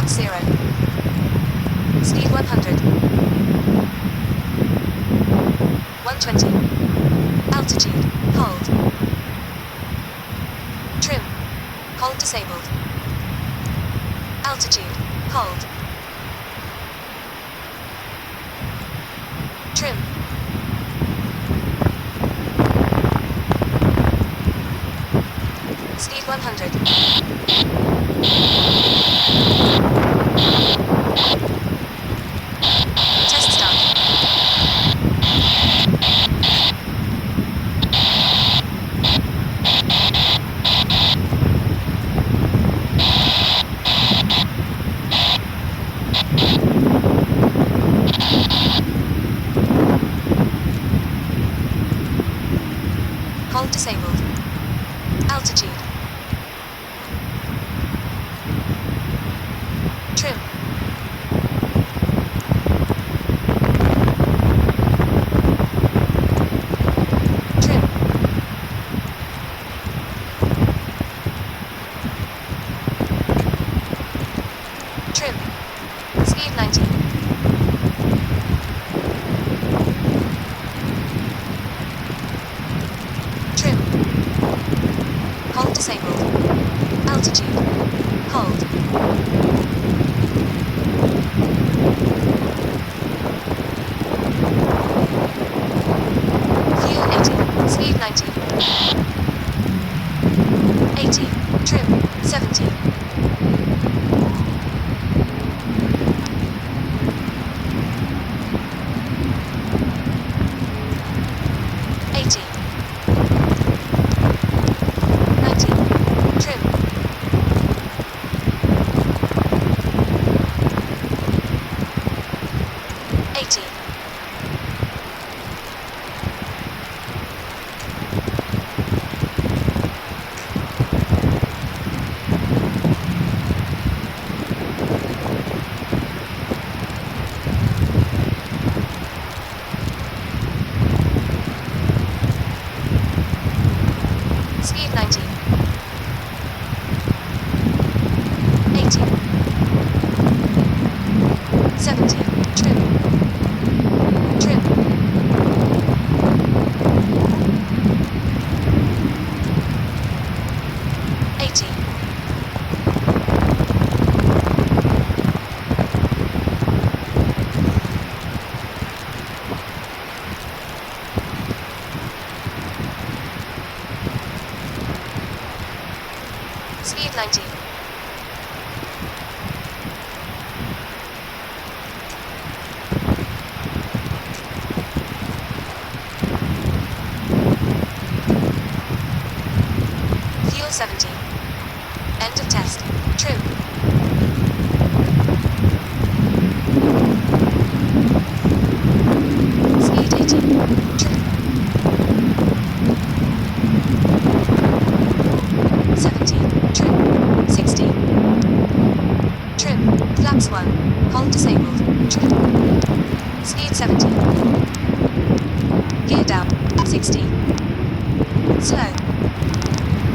Flaps 0. Speed 100. 120. Altitude, hold. Trim. Hold disabled. Altitude, hold. Trim. Speed 100. Test start. Hold disabled. Altitude. Trim. Trim. Trim. Speed 90. Trim. Hold disabled. Altitude. Hold. Fuel 80. Speed 90. 80. Trim. 70. 80. 90. Trim. 80. Speed 90. 80. 70. Trim. Trim. 80. 90. Fuel 70. End of test. Trim. Speed 80. Trim. 70. Trim. 60. Trim. Flaps 1. Hold disabled. Trim. Speed 70. Gear down. 60. Slow.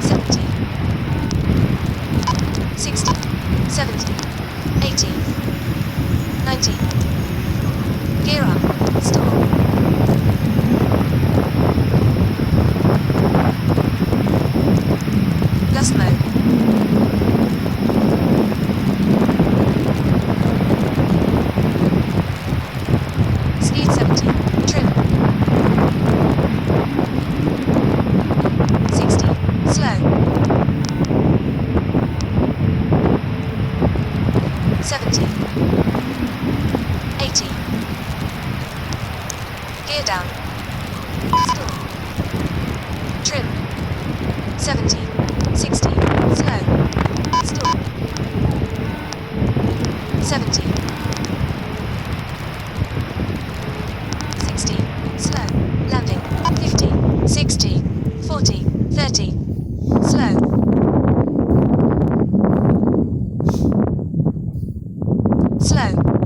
70. 60. 70. 80. 90. Gear up. Stall. Gust mode. Speed 70. Trim. 60. Slow. 70. 80. Gear down. Stall. Trim. 70. 60. Slow. Stall. 70. 60. Slow. Landing. 50. 60. 40. 30. Slow. Slow.